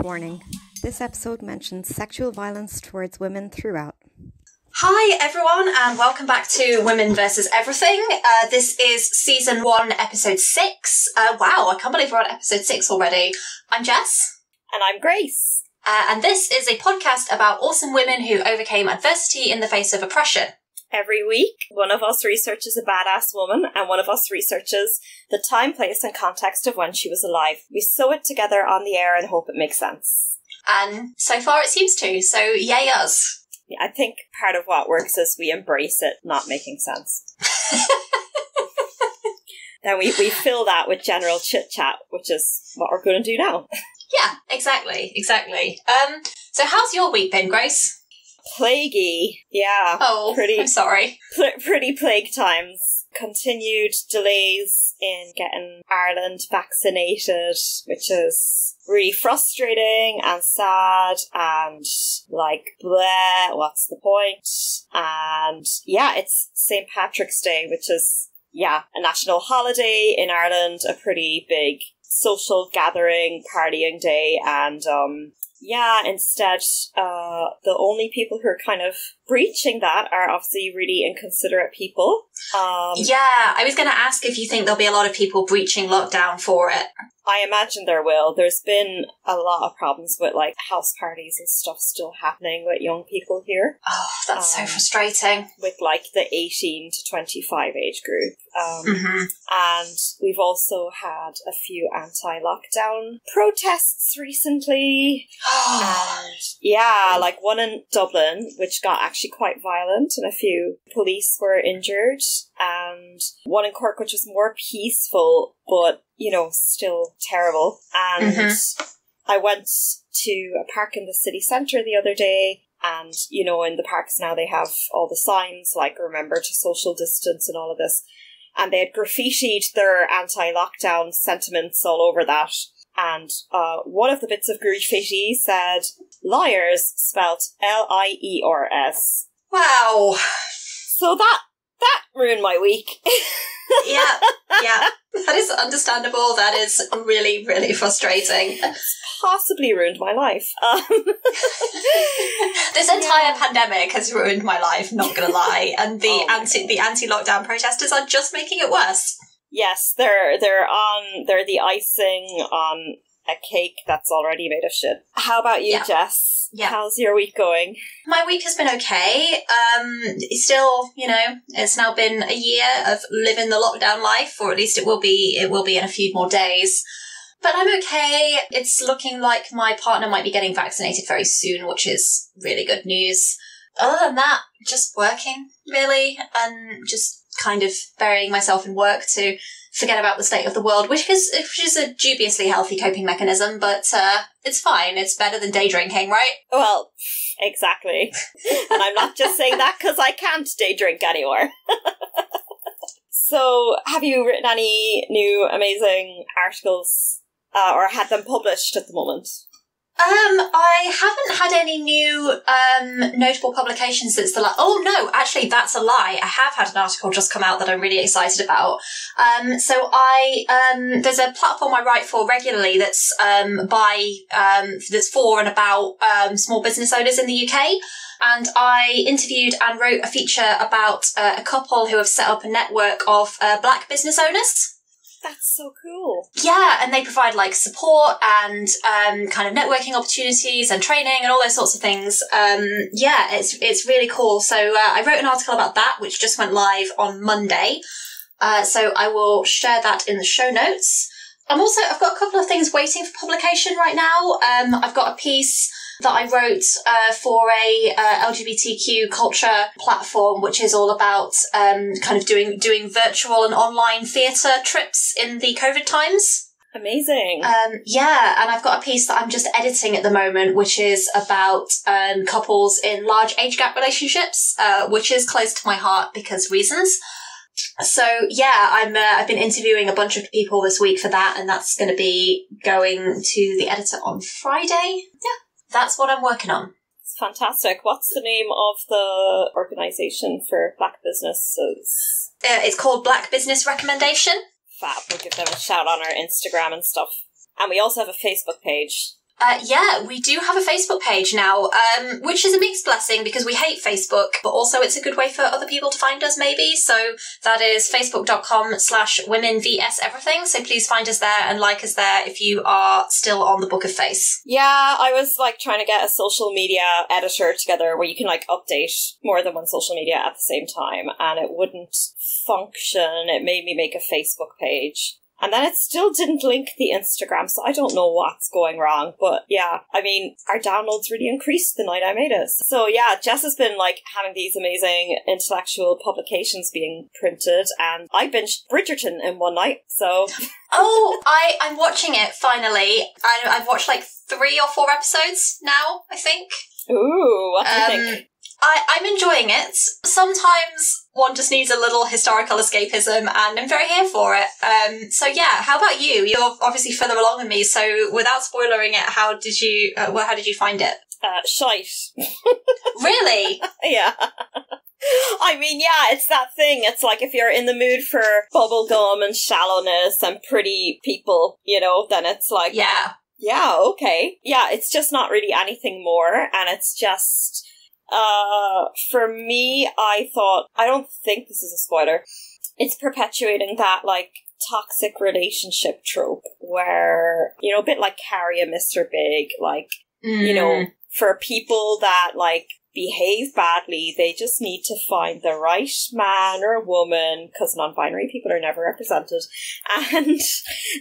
warning. This episode mentions sexual violence towards women throughout. Hi everyone, and welcome back to Women vs. Everything. This is season 1, episode 6. Wow, I can't believe we're on episode 6 already. I'm Jess. And I'm Grace. And this is a podcast about awesome women who overcame adversity in the face of oppression. Every week, one of us researches a badass woman, and one of us researches the time, place, and context of when she was alive. We sew it together on the air and hope it makes sense. And so far it seems to, so yay us. Yeah, I think part of what works is we embrace it not making sense. Then we fill that with general chit-chat, which is what we're going to do now. Yeah, exactly. So how's your week been, Grace? Plaguey. Yeah. Oh, I'm sorry. Pretty plague times. Continued delays in getting Ireland vaccinated, which is really frustrating and sad and like, bleh, what's the point? And yeah, it's St. Patrick's Day, which is, yeah, a national holiday in Ireland, a pretty big social gathering, partying day, and instead, the only people who are kind of breaching that are obviously really inconsiderate people. Yeah, I was going to ask if you think there'll be a lot of people breaching lockdown for it. I imagine there will. There's been a lot of problems with, like, house parties and stuff still happening with young people here. Oh, that's so frustrating. With, like, the 18 to 25 age group. And we've also had a few anti-lockdown protests recently. And, yeah, like one in Dublin, which got actually quite violent, and a few police were injured. And one in Cork, which was more peaceful, but, you know, still terrible. And I went to a park in the city centre the other day, and, you know, in the parks now they have all the signs, like, remember to social distance and all of this. And they had graffitied their anti-lockdown sentiments all over that. And one of the bits of graffiti said, "Liars," spelt Liers. Wow. So that ruined my week. Yeah. That is understandable. That is really, really frustrating. It's possibly ruined my life. This entire pandemic has ruined my life, not gonna lie. And the anti-lockdown protesters are just making it worse. Yes, they're the icing on a cake that's already made of shit. How about you, Jess? Yeah. How's your week going? My week has been okay. It's still, you know, it's now been a year of living the lockdown life, or at least it will be in a few more days. But I'm okay. It's looking like my partner might be getting vaccinated very soon, which is really good news. Other than that, just working, really, and just kind of burying myself in work to forget about the state of the world, which is a dubiously healthy coping mechanism, but it's fine. It's better than day drinking, right? Well, exactly. And I'm not just saying that because I can't day drink anymore. So, have you written any new amazing articles or had them published at the moment? I haven't had any new notable publications since the last... Oh, no, actually, that's a lie. I have had an article just come out that I'm really excited about. There's a platform I write for regularly that's that's for and about small business owners in the UK. And I interviewed and wrote a feature about a couple who have set up a network of Black business owners. That's so cool. Yeah, and they provide like support and kind of networking opportunities and training and all those sorts of things. Yeah, it's really cool. So I wrote an article about that, which just went live on Monday. So I will share that in the show notes. I've got a couple of things waiting for publication right now. I've got a piece that I wrote for a LGBTQ culture platform, which is all about kind of doing virtual and online theatre trips in the COVID times. Amazing. Yeah, and I've got a piece that I'm just editing at the moment, which is about couples in large age gap relationships, which is close to my heart because reasons. So yeah, I've been interviewing a bunch of people this week for that, and that's going to be going to the editor on Friday. Yeah. That's what I'm working on. It's fantastic. What's the name of the organisation for Black businesses? It's called Black Business Recommendation. Fab. We'll give them a shout on our Instagram and stuff. And we also have a Facebook page. Yeah, we do have a Facebook page now, which is a mixed blessing because we hate Facebook, but also it's a good way for other people to find us, maybe. So that is facebook.com/womenvseverything. So please find us there and like us there if you are still on the Book of Face. Yeah, I was like trying to get a social media editor together where you can like update more than one social media at the same time, and it wouldn't function. It made me make a Facebook page. And then it still didn't link the Instagram, so I don't know what's going wrong. But yeah, I mean, our downloads really increased the night I made it. So yeah, Jess has been like having these amazing intellectual publications being printed, and I binged Bridgerton in one night, so... Oh, I'm watching it, finally. I've watched like 3 or 4 episodes now, I think. Ooh, what do you think? I'm enjoying it. Sometimes one just needs a little historical escapism, and I'm very here for it. So yeah, how about you? You're obviously further along than me, so without spoiling it, how did you find it? Shite. Really? Yeah. I mean, yeah, it's that thing. It's like if you're in the mood for bubblegum and shallowness and pretty people, you know, then it's like... Yeah. Yeah, okay. Yeah, it's just not really anything more, and it's just... for me, I don't think this is a spoiler. It's perpetuating that, like, toxic relationship trope where, you know, a bit like Carrie and Mr. Big, like, you know, for people that, like, behave badly, they just need to find the right man or woman, because non-binary people are never represented, and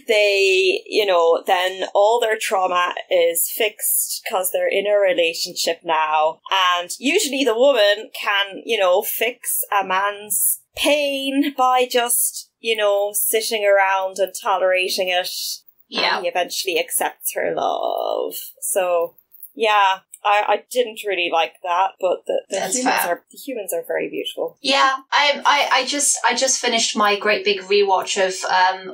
they, you know, then all their trauma is fixed because they're in a relationship now, and usually the woman can, you know, fix a man's pain by just, you know, sitting around and tolerating it. Yeah. And he eventually accepts her love. So, yeah. I didn't really like that, but the humans are very beautiful. Yeah, I just finished my great big rewatch of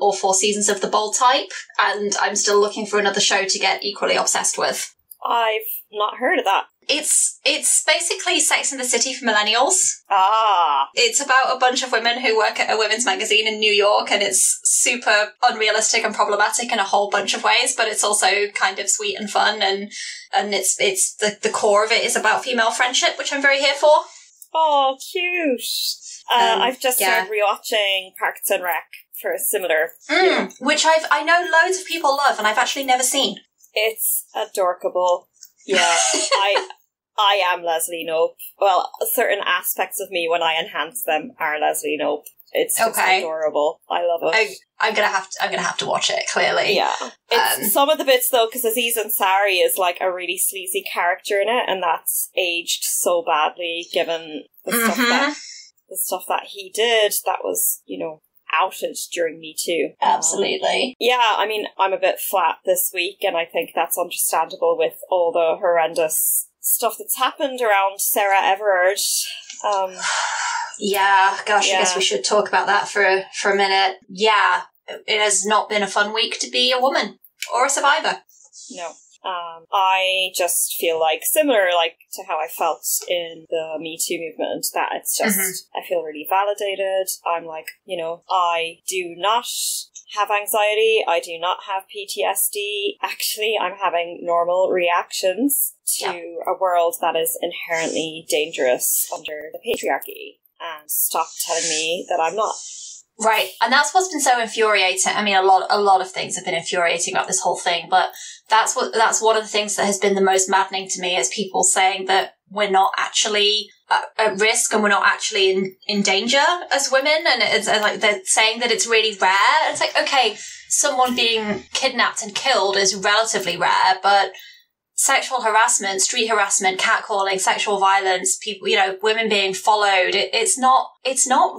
all 4 seasons of The Bold Type, and I'm still looking for another show to get equally obsessed with. I've not heard of that. It's basically Sex and the City for millennials. Ah. It's about a bunch of women who work at a women's magazine in New York, and it's super unrealistic and problematic in a whole bunch of ways, but it's also kind of sweet and fun, and it's the core of it is about female friendship, which I'm very here for. Oh, cute. I've just started rewatching Parks and Rec for a similar... which I know loads of people love, and I've actually never seen. It's adorkable. Yeah, I am Leslie Knope. Well, certain aspects of me when I enhance them are Leslie Knope. It's just adorable. I love it. I'm gonna have to watch it, clearly. Yeah. It's some of the bits though, because Aziz Ansari is like a really sleazy character in it, and that's aged so badly given the stuff that he did that was, you know, outed during Me Too. Absolutely. Yeah, I mean, I'm a bit flat this week, and I think that's understandable with all the horrendous stuff that's happened around Sarah Everard. Yeah, gosh, I guess we should talk about that for a minute. Yeah, it has not been a fun week to be a woman or a survivor. No. I just feel like similar like to how I felt in the Me Too movement, that it's just, I feel really validated. I'm like, you know, I do not have anxiety. I do not have PTSD. Actually, I'm having normal reactions to a world that is inherently dangerous under the patriarchy. And stop telling me that I'm not. Right, and that's what's been so infuriating. I mean, a lot of things have been infuriating about this whole thing, but that's one of the things that has been the most maddening to me, is people saying that we're not actually at risk and we're not actually in danger as women, and it's like they're saying that it's really rare. It's like, okay, someone being kidnapped and killed is relatively rare, but sexual harassment, street harassment, catcalling, sexual violence, people, you know, women being followed, it's not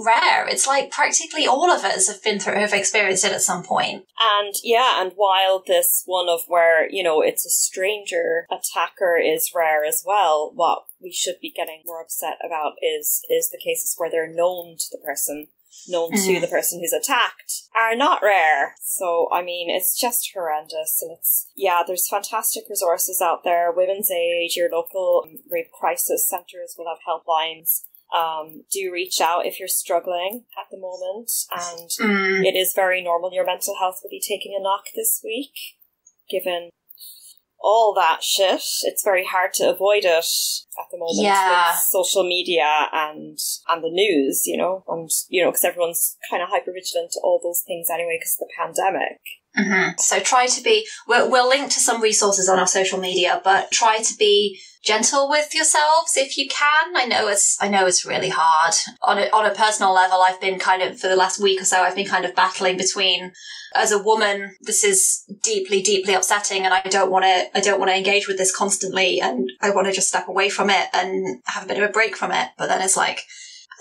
rare. It's like practically all of us have experienced it at some point. And yeah, and while this one of where, you know, it's a stranger attacker is rare as well, what we should be getting more upset about is the cases where they're known to the person who's attacked, are not rare. So, I mean, it's just horrendous. And there's fantastic resources out there. Women's Aid, your local rape crisis centres will have helplines. Do reach out if you're struggling at the moment. And it is very normal. Your mental health will be taking a knock this week, given all that shit. It's very hard to avoid it at the moment with social media and the news, you know, and, you know, because everyone's kind of hypervigilant to all those things anyway because of the pandemic. Mm-hmm. So try to be, we'll link to some resources on our social media, but try to be gentle with yourselves if you can. I know it's really hard. On a personal level, I've been kind of, for the last week or so, I've been kind of battling between, as a woman, this is deeply, deeply upsetting and I don't want to engage with this constantly and I want to just step away from it and have a bit of a break from it. But then it's like,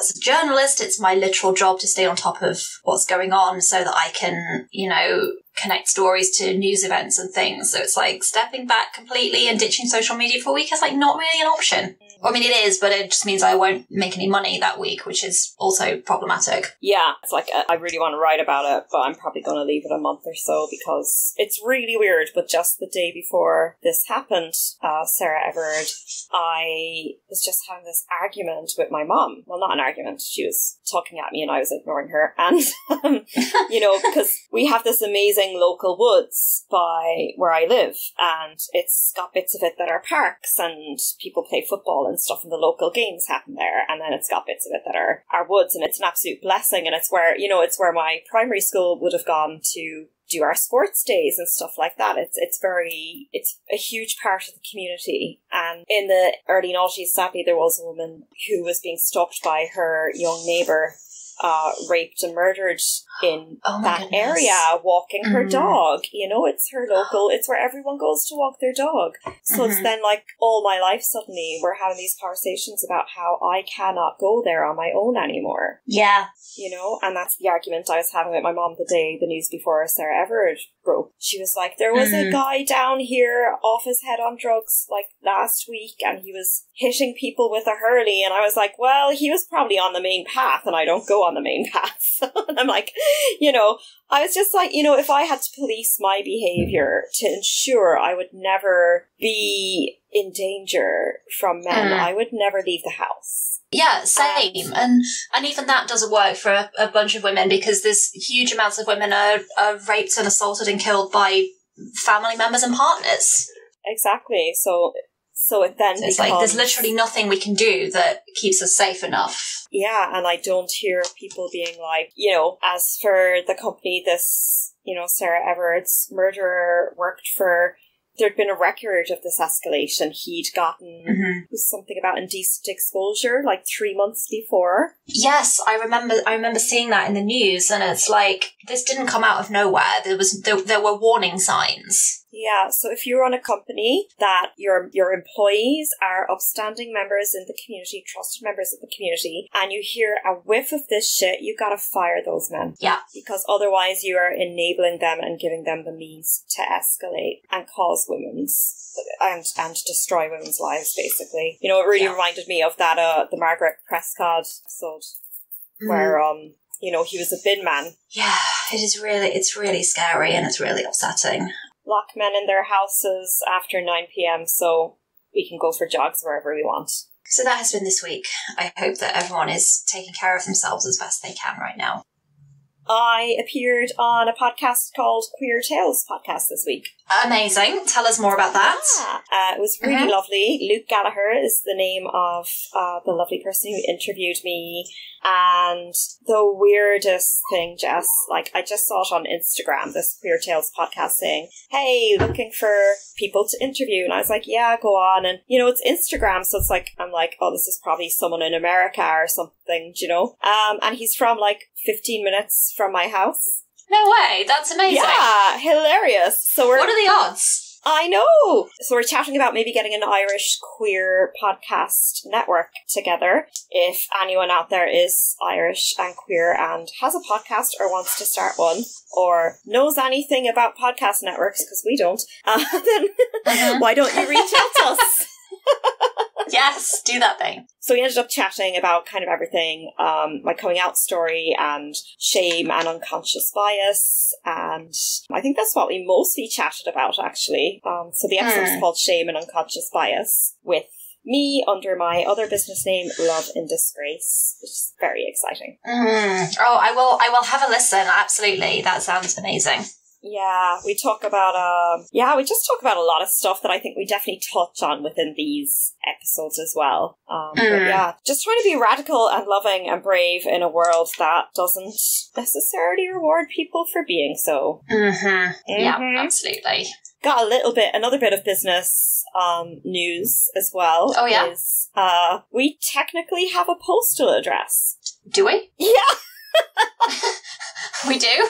as a journalist, it's my literal job to stay on top of what's going on so that I can, you know, connect stories to news events and things. So it's like stepping back completely and ditching social media for a week is like not really an option. I mean, it is, but it just means I won't make any money that week, which is also problematic. Yeah, it's like, I really want to write about it, but I'm probably going to leave it a month or so because it's really weird. But just the day before this happened, Sarah Everard, I was just having this argument with my mom. Well, not an argument. She was talking at me and I was ignoring her. And, you know, because we have this amazing local woods by where I live, and it's got bits of it that are parks and people play football and stuff, and the local games happen there, and then it's got bits of it that are woods, and it's an absolute blessing, and it's where, you know, it's where my primary school would have gone to do our sports days and stuff like that. It's a huge part of the community. And in the early noughties, sadly, there was a woman who was being stalked by her young neighbour, raped and murdered in that area, walking her dog. You know, it's her local, it's where everyone goes to walk their dog. So it's then like all my life suddenly we're having these conversations about how I cannot go there on my own anymore. Yeah. You know, and that's the argument I was having with my mom the day the news before Sarah Everard broke. She was like, there was a guy down here off his head on drugs like last week and he was hitting people with a hurley, and I was like, well, he was probably on the main path and I don't go on the main path. And I'm like, you know, I was just like, you know, if I had to police my behaviour to ensure I would never be in danger from men, I would never leave the house. Yeah, same. And even that doesn't work for a bunch of women, because there's huge amounts of women are raped and assaulted and killed by family members and partners. Exactly. So it then it's becomes, like, there's literally nothing we can do that keeps us safe enough. Yeah, and I don't hear people being like, you know, as for the company this, you know, Sarah Everard's murderer worked for, there'd been a record of this escalation. He'd gotten something about indecent exposure like 3 months before. Yes, I remember seeing that in the news, and it's like, this didn't come out of nowhere. There were warning signs. Yeah, so if you run a company that your employees are upstanding members in the community, trusted members of the community, and you hear a whiff of this shit, you gotta fire those men. Yeah. Because otherwise you are enabling them and giving them the means to escalate and cause women's and destroy women's lives, basically. You know, it really reminded me of that the Margaret Prescott episode where you know, he was a bin man. Yeah, it's really scary and it's really upsetting. Lock men in their houses after 9 p.m. so we can go for jogs wherever we want. So that has been this week. I hope that everyone is taking care of themselves as best they can right now. I appeared on a podcast called Queer Tales Podcast this week. Amazing. Tell us more about that. Yeah. It was really lovely. Luke Gallagher is the name of the lovely person who interviewed me. And the weirdest thing, Jess, like, I just saw it on Instagram, this Queer Tales podcast saying, hey, looking for people to interview. And I was like, yeah, go on. And, you know, it's Instagram, so it's like, I'm like, oh, this is probably someone in America or something, you know? And he's from like 15 minutes from my house. No way, that's amazing. Yeah, hilarious. So what are the odds? I know. So we're chatting about maybe getting an Irish queer podcast network together. If anyone out there is Irish and queer and has a podcast or wants to start one, or knows anything about podcast networks, because we don't, then why don't you reach out to us? Yes, do that thing. So we ended up chatting about kind of everything, my coming out story and shame and unconscious bias, and I think that's what we mostly chatted about, actually. So the episode is called Shame and Unconscious Bias, with me under my other business name, Love in Disgrace, which is very exciting. Oh, I will have a listen, absolutely. That sounds amazing. Yeah, we talk about, we just talk about a lot of stuff that I think we definitely touch on within these episodes as well. But yeah, just trying to be radical and loving and brave in a world that doesn't necessarily reward people for being so. Yeah, absolutely. Got another bit of business news as well. Oh, yeah? Is, we technically have a postal address. Do we? Yeah! We do?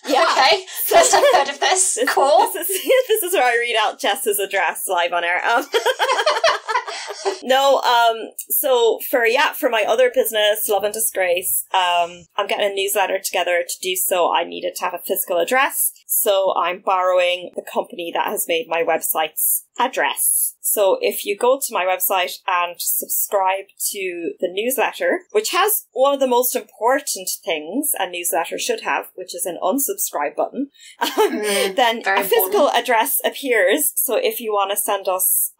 Yeah. Okay, first I've heard of this. Cool. This is where I read out Jess's address live on air. So for my other business, Love and Disgrace, I'm getting a newsletter together. To do so, I needed to have a physical address. So I'm borrowing the company that has made my website's address. So if you go to my website and subscribe to the newsletter, which has one of the most important things a newsletter should have, which is an unsubscribe button, then a physical address appears. So if you want to send us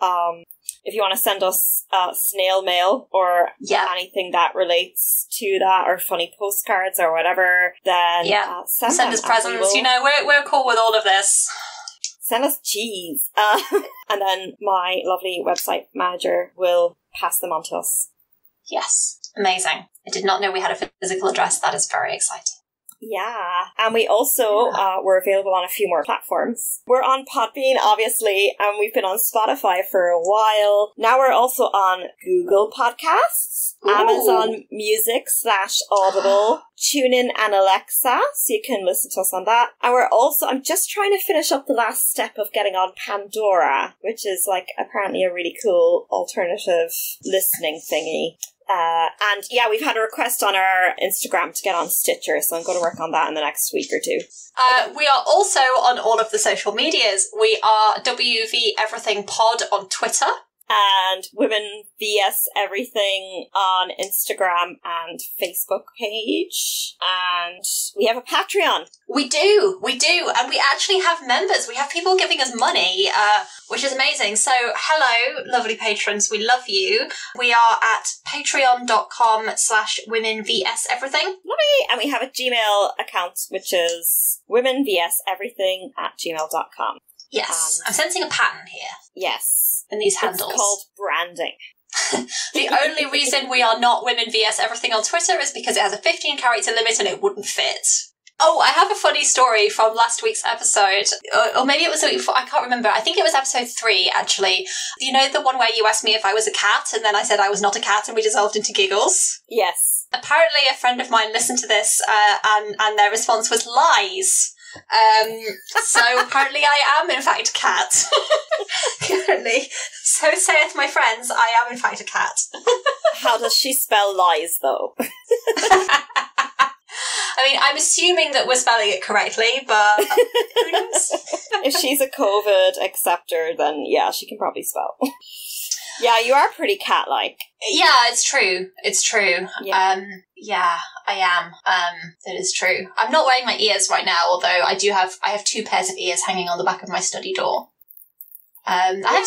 snail mail or anything that relates to that, or funny postcards or whatever, then send us presents. We're cool with all of this. Send us cheese. And then my lovely website manager will pass them on to us. Yes. Amazing. I did not know we had a physical address. That is very exciting. Yeah. And we also, we're available on a few more platforms. We're on Podbean, obviously, and we've been on Spotify for a while. Now we're also on Google Podcasts, Amazon Music /Audible, TuneIn and Alexa, so you can listen to us on that. And we're also, I'm just trying to finish up the last step of getting on Pandora, which is like apparently a really cool alternative listening thingy. And yeah, we've had a request on our Instagram to get on Stitcher, so I'm going to work on that in the next week or two. We are also on all of the social medias. We are WV Everything Pod on Twitter. And Women vs Everything on Instagram and Facebook page. And we have a Patreon. We do. And we actually have members. We have people giving us money, which is amazing. So, hello, lovely patrons. We love you. We are at patreon.com/women vs everything. Lovely. And we have a Gmail account, which is womenvseverything@gmail.com. Yes. I'm sensing a pattern here. Yes. In these handles. It's called branding. The only reason we are not Women vs Everything on Twitter is because it has a 15-character limit and it wouldn't fit. Oh, I have a funny story from last week's episode. Or maybe it was the week before, I can't remember. I think it was episode 3, actually. You know the one where you asked me if I was a cat and then I said I was not a cat and we dissolved into giggles? Yes. Apparently a friend of mine listened to this and their response was lies. So apparently I am in fact a cat. Currently. So saith my friends, I am in fact a cat. How does she spell lies, though? I mean, I'm assuming that we're spelling it correctly, but who knows? If she's a COVID acceptor, then yeah, she can probably spell. Yeah, you are pretty cat-like. Yeah, it's true. Yeah. Yeah, I am. It is true. I'm not wearing my ears right now, although I have 2 pairs of ears hanging on the back of my study door. I have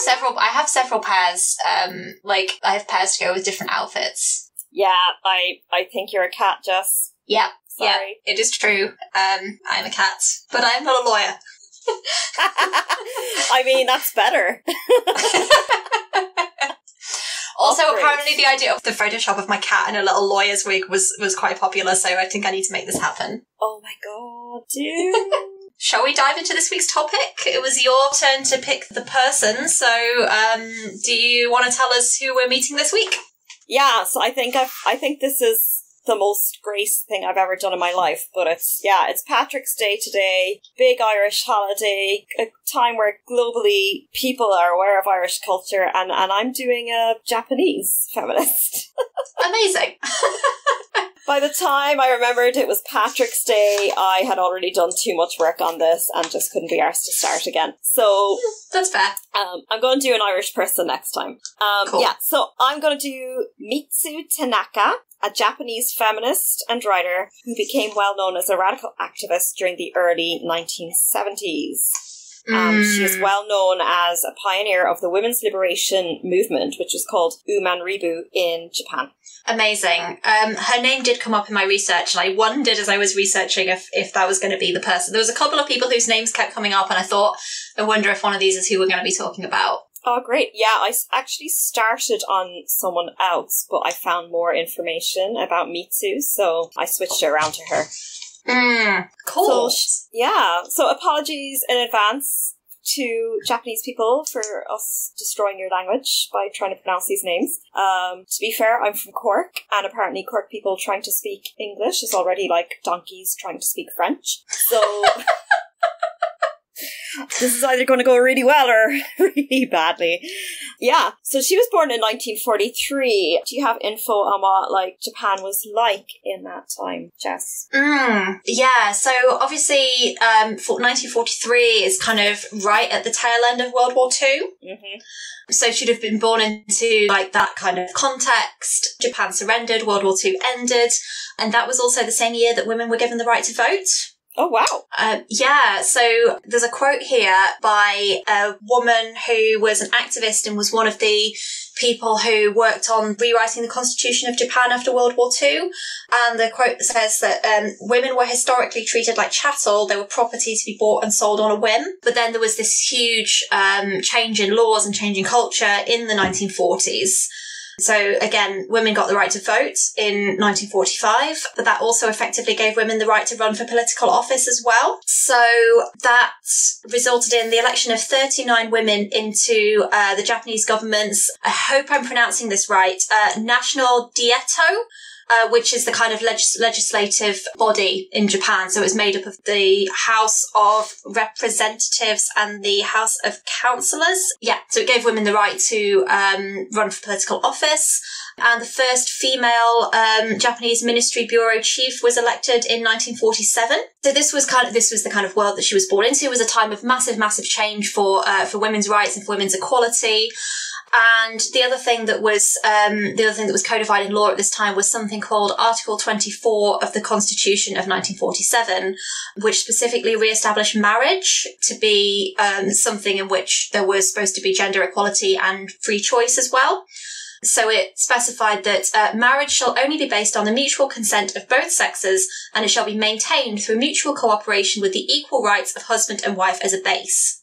several pairs. I have pairs to go with different outfits. Yeah, I think you're a cat, Jess. Yeah. Sorry. Yeah, it is true. I'm a cat, but I am not a lawyer. I mean, that's better. Also, apparently the idea of the Photoshop of my cat in a little lawyer's wig was quite popular, so I think I need to make this happen. Oh my god, dude. Shall we dive into this week's topic? It was your turn to pick the person, so do you want to tell us who we're meeting this week? Yeah, so I think this is the most Grace thing I've ever done in my life, but it's Patrick's Day today, big Irish holiday, a time where globally people are aware of Irish culture, and I'm doing a Japanese feminist. Amazing. By the time I remembered it was Patrick's Day, I had already done too much work on this and just couldn't be arsed to start again. So that's fair. I'm going to do an Irish person next time. Cool. Yeah, so I'm going to do Mitsu Tanaka, a Japanese feminist and writer who became well known as a radical activist during the early 1970s. She is well known as a pioneer of the women's liberation movement, which was called uuman ribu in Japan. Amazing. Her name did come up in my research, and I wondered as I was researching if that was going to be the person. There was a couple of people whose names kept coming up, and I thought, I wonder if one of these is who we're going to be talking about. Oh, great. Yeah, I actually started on someone else, but I found more information about Mitsu, so I switched it around to her. Cool. So apologies in advance to Japanese people for us destroying your language by trying to pronounce these names. To be fair, I'm from Cork, and apparently Cork people trying to speak English is already like donkeys trying to speak French. So this is either going to go really well or really badly. Yeah, so she was born in 1943. Do you have info on what, like, Japan was like in that time, Jess? Yeah, so obviously 1943 is kind of right at the tail end of World War II. Mm-hmm. So she'd have been born into, like, that kind of context. Japan surrendered, World War II ended, and that was also the same year that women were given the right to vote. Oh, wow. Yeah, so there's a quote here by a woman who was an activist and was one of the people who worked on rewriting the Constitution of Japan after World War II. And the quote says that women were historically treated like chattel. They were property to be bought and sold on a whim. But then there was this huge change in laws and change in culture in the 1940s. So again, women got the right to vote in 1945, but that also effectively gave women the right to run for political office as well. So that resulted in the election of 39 women into the Japanese government's, I hope I'm pronouncing this right, National Daito, which is the kind of legislative body in Japan. So it's made up of the House of Representatives and the House of Councillors. Yeah, so it gave women the right to run for political office. And the first female Japanese Ministry Bureau chief was elected in 1947. So this was the kind of world that she was born into. It was a time of massive change for women's rights and for women's equality. And the other thing that was codified in law at this time was something called Article 24 of the Constitution of 1947, which specifically re-established marriage to be something in which there was supposed to be gender equality and free choice as well. So it specified that marriage shall only be based on the mutual consent of both sexes, and it shall be maintained through mutual cooperation with the equal rights of husband and wife as a base.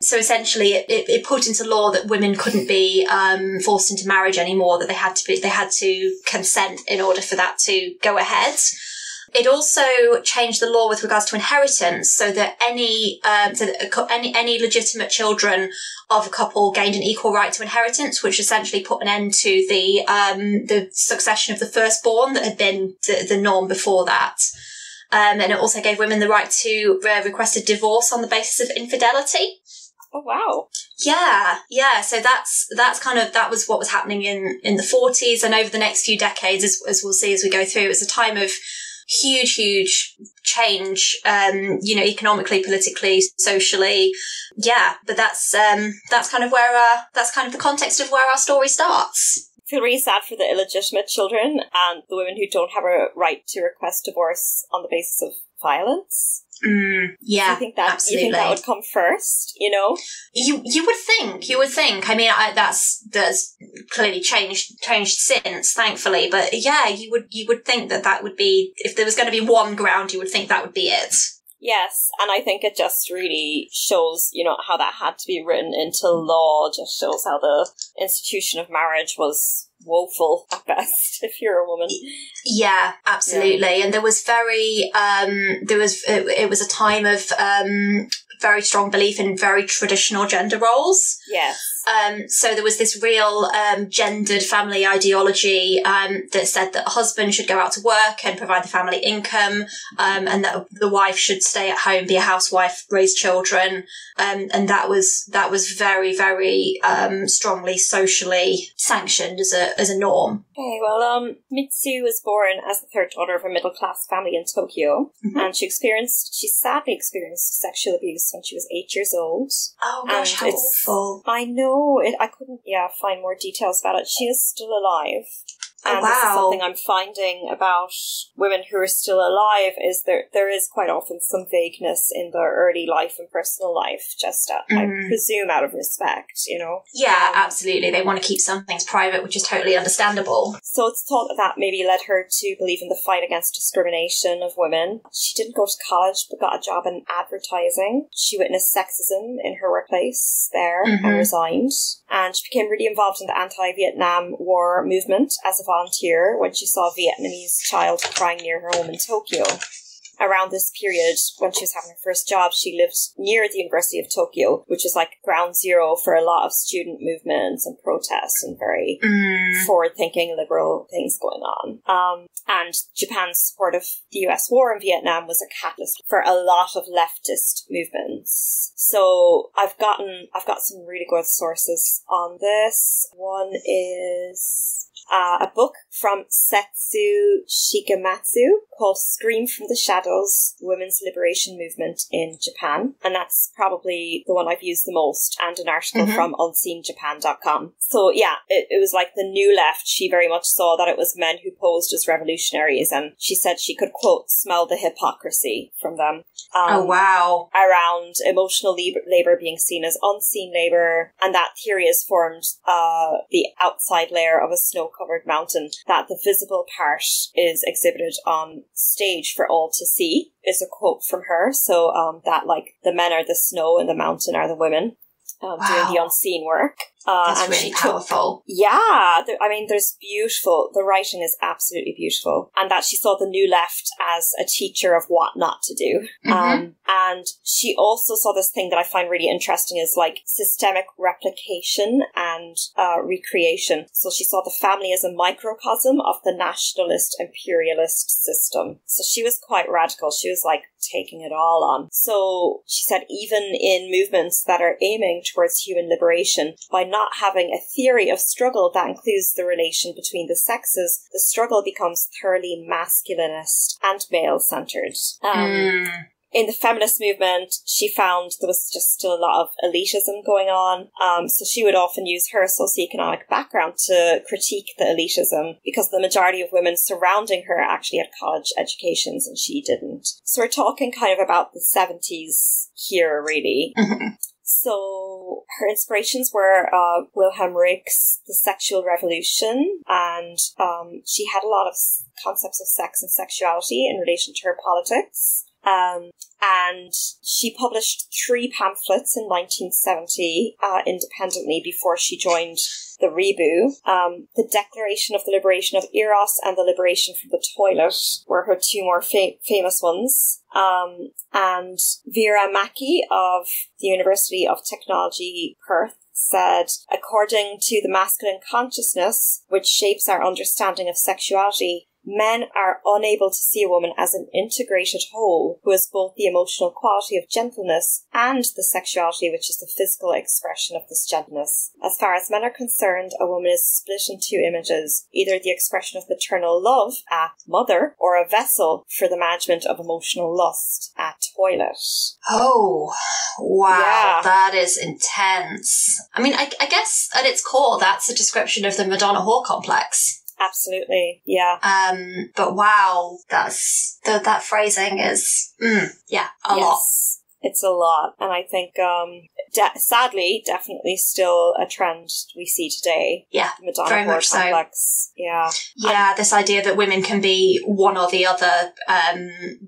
So essentially, it put into law that women couldn't be forced into marriage anymore; that they had to consent in order for that to go ahead. It also changed the law with regards to inheritance, so that any legitimate children of a couple gained an equal right to inheritance, which essentially put an end to the succession of the firstborn that had been the norm before that. And it also gave women the right to request a divorce on the basis of infidelity. Oh, wow. Yeah. So that was what was happening in the 40s, and over the next few decades, as we'll see as we go through, it was a time of huge change, economically, politically, socially. Yeah, but that's kind of the context of where our story starts. I feel really sad for the illegitimate children and the women who don't have a right to request divorce on the basis of violence. Yeah, you think that absolutely. You think that would come first? You know, you would think. I mean, that's clearly changed since, thankfully. But yeah, you would think that would be, if there was going to be one ground, you would think that would be it. Yes, and I think it just really shows, how that had to be written into law. Just shows how the institution of marriage was woeful at best if you're a woman. Yeah, absolutely. Yeah. And there was it was a time of very strong belief in very traditional gender roles. Yes. So there was this real gendered family ideology that said that a husband should go out to work and provide the family income, and that the wife should stay at home, be a housewife, raise children, and that was very, very strongly socially sanctioned as a norm. Okay, well, Mitsu was born as the third daughter of a middle-class family in Tokyo, and she sadly experienced sexual abuse when she was 8 years old. Oh gosh, how awful. I know. I couldn't, find more details about it. She is still alive. And this is something I'm finding about women who are still alive, is there is quite often some vagueness in their early life and personal life, just I presume out of respect, you know? Yeah, absolutely. They want to keep some things private, which is totally understandable. So it's thought that maybe led her to believe in the fight against discrimination of women. She didn't go to college, but got a job in advertising. She witnessed sexism in her workplace there and resigned. And she became really involved in the anti-Vietnam War movement as a volunteer when she saw a Vietnamese child crying near her home in Tokyo. Around this period, when she was having her first job, she lived near the University of Tokyo, which is like ground zero for a lot of student movements and protests and very forward-thinking liberal things going on. And Japan's support of the US war in Vietnam was a catalyst for a lot of leftist movements. So I've got some really good sources on this. One is a book from Setsu Shigematsu called Scream from the Shadows, Women's Liberation Movement in Japan. And that's probably the one I've used the most, and an article from unseenjapan.com. So yeah, it was like the new left. She very much saw that it was men who posed as revolutionaries, and she said she could, quote, smell the hypocrisy from them. Oh, wow. Around emotional labour being seen as unseen labour, and that theory has formed the outside layer of a snow-covered mountain, that the visible part is exhibited on stage for all to see, is a quote from her. So that, like, the men are the snow and the mountain are the women. Doing the unseen work. That's and really powerful. There's beautiful, the writing is absolutely beautiful. And that she saw the new left as a teacher of what not to do. And she also saw this thing that I find really interesting is like systemic replication and recreation. So she saw the family as a microcosm of the nationalist imperialist system. So she was quite radical. She was like taking it all on. So she said even in movements that are aiming towards human liberation, by not having a theory of struggle that includes the relation between the sexes, the struggle becomes thoroughly masculinist and male-centered. In the feminist movement, she found there was just still a lot of elitism going on. So she would often use her socioeconomic background to critique the elitism, because the majority of women surrounding her actually had college educations and she didn't. So we're talking kind of about the 70s here, really. So her inspirations were Wilhelm Reich's The Sexual Revolution, and she had a lot of concepts of sex and sexuality in relation to her politics. And she published 3 pamphlets in 1970 independently before she joined the Ribu. The Declaration of the Liberation of Eros and the Liberation from the Toilet were her 2 more famous ones. And Vera Mackey of the University of Technology, Perth, said, according to the masculine consciousness, which shapes our understanding of sexuality, men are unable to see a woman as an integrated whole who has both the emotional quality of gentleness and the sexuality which is the physical expression of this gentleness. As far as men are concerned, a woman is split in 2 images, either the expression of maternal love, a mother, or a vessel for the management of emotional lust, a toilet. Oh, wow, yeah. That is intense. I mean, I guess at its core, that's a description of the Madonna whore complex. Absolutely, yeah. But wow, that phrasing is, a lot. It's a lot. And I think, sadly, definitely still a trend we see today. Yeah, the Madonna very much complex. So. Yeah. Yeah, this idea that women can be one or the other,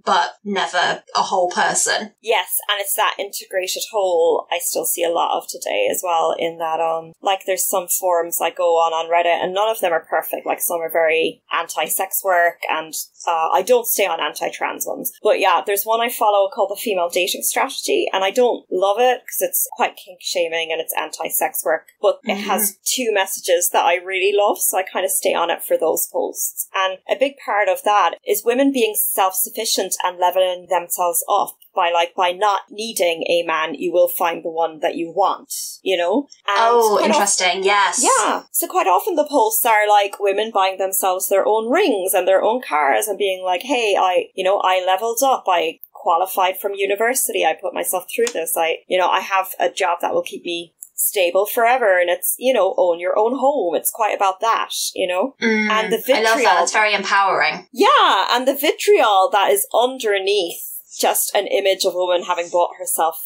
but never a whole person. Yes, and it's that integrated whole I still see a lot of today as well, in that, like there's some forums I go on Reddit, and none of them are perfect. Like some are very anti-sex work, and I don't stay on anti-trans ones. But yeah, there's one I follow called the Female Dating Strategy, and I don't love it because it's quite kink-shaming and it's anti-sex work, but it has 2 messages that I really love, so I kind of stay on it for those posts. And a big part of that is women being self-sufficient and leveling themselves up by not needing a man, you will find the one that you want, you know? And interesting, yes. Yeah. So quite often the posts are like women buying themselves their own rings and their own cars and being like, hey, I leveled up, I qualified from university, I put myself through this, I have a job that will keep me stable forever, and it's, you know, own your own home. It's quite about that, you know? And the vitriol... I love that. It's very empowering. Yeah, and the vitriol that is underneath just an image of a woman having bought herself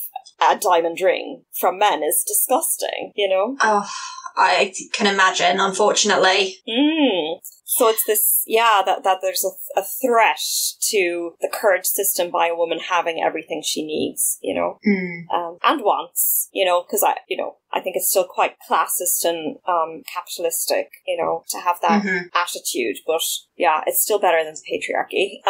a diamond ring from men is disgusting, you know? Oh, I can imagine, unfortunately. So it's this, that there's a threat to the current system by a woman having everything she needs, you know, and wants, you know, because I think it's still quite classist and capitalistic, you know, to have that attitude. But yeah, it's still better than patriarchy.